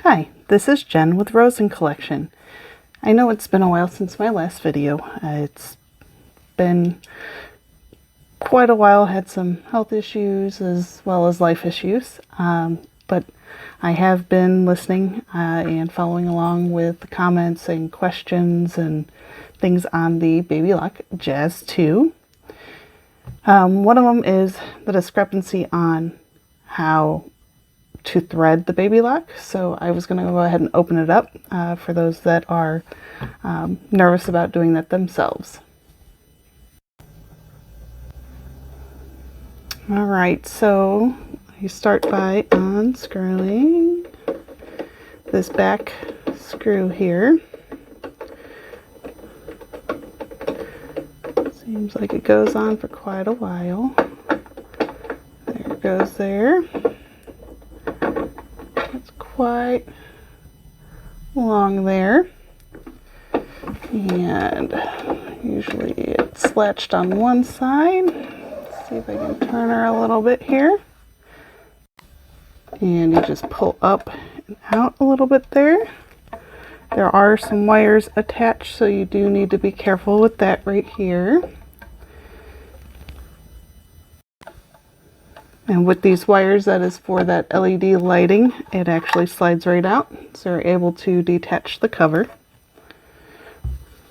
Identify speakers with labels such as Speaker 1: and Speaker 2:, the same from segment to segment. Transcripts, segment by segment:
Speaker 1: Hi, this is Jen with Rosen Collection. I know it's been a while since my last video. It's been quite a while. I had some health issues as well as life issues, but I have been listening and following along with the comments and questions and things on the Babylock Jazz 2. One of them is the discrepancy on how to thread the Babylock, so I was going to go ahead and open it up for those that are nervous about doing that themselves. Alright, so you start by unscrewing this back screw here. Seems like it goes on for quite a while. There it goes there. It's quite long there. And usually it's latched on one side. Let's see if I can turn her a little bit here. And you just pull up and out a little bit there. There are some wires attached, so you do need to be careful with that right here. And with these wires, that is for that LED lighting. It actually slides right out, so you're able to detach the cover.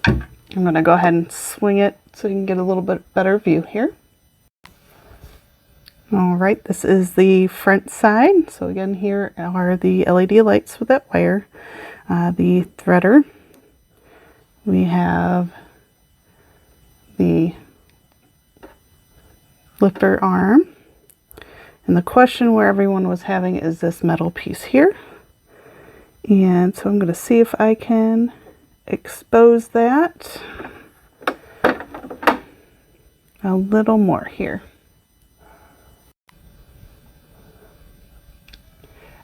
Speaker 1: I'm going to go ahead and swing it so you can get a little bit better view here. Alright, this is the front side. So again, here are the LED lights with that wire. The threader. We have the lifter arm. And the question where everyone was having is this metal piece here. And so I'm going to see if I can expose that a little more here.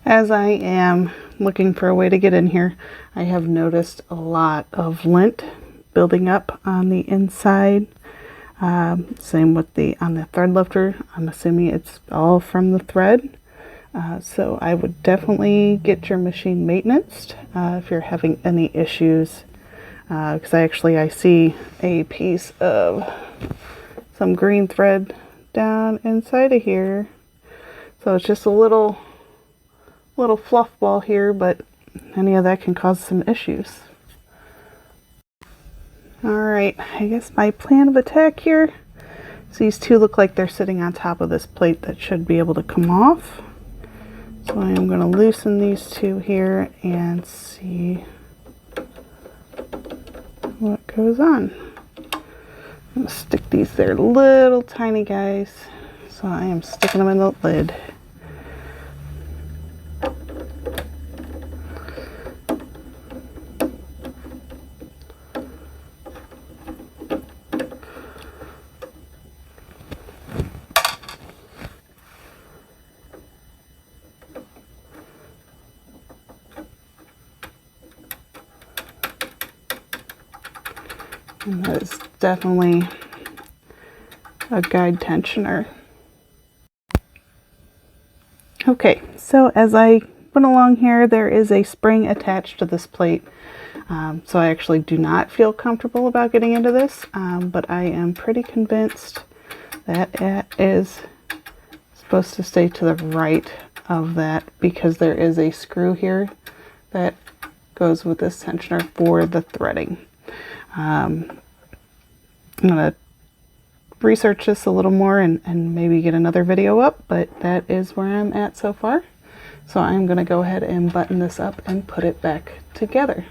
Speaker 1: As I am looking for a way to get in here, I have noticed a lot of lint building up on the inside. Same with on the thread lifter. I'm assuming it's all from the thread. So I would definitely get your machine maintained if you're having any issues. Because I see a piece of some green thread down inside of here. So it's just a little fluff ball here, but any of that can cause some issues. Alright, I guess my plan of attack here. So these two look like they're sitting on top of this plate that should be able to come off. So I am going to loosen these two here and see what goes on. I'm going to stick these there, little tiny guys. So I am sticking them in the lid. And that is definitely a guide tensioner. Okay, so as I went along here, there is a spring attached to this plate. So I actually do not feel comfortable about getting into this, but I am pretty convinced that it is supposed to stay to the right of that because there is a screw here that goes with this tensioner for the threading. I'm going to research this a little more and maybe get another video up, but that is where I'm at so far. So I'm going to go ahead and button this up and put it back together.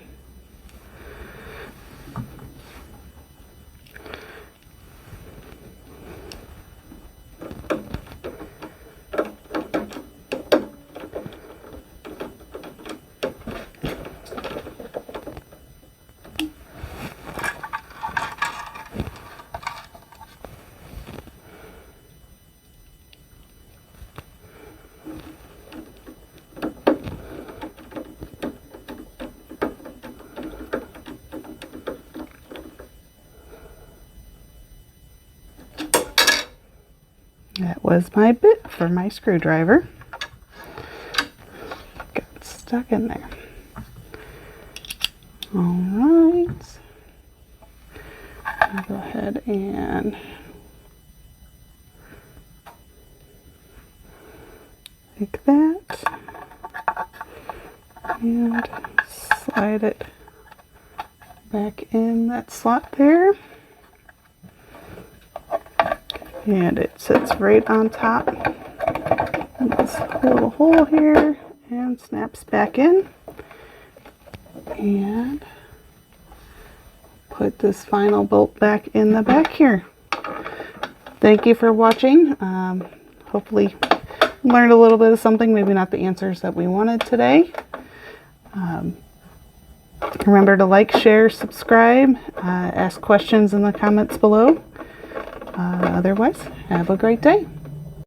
Speaker 1: That was my bit for my screwdriver. Got stuck in there. All right. I'll go ahead and like that. And slide it back in that slot there. And it sits right on top of this little hole here and snaps back in. And put this final bolt back in the back here. Thank you for watching. Hopefully learned a little bit of something, maybe not the answers that we wanted today. Remember to like, share, subscribe, ask questions in the comments below. Otherwise, have a great day.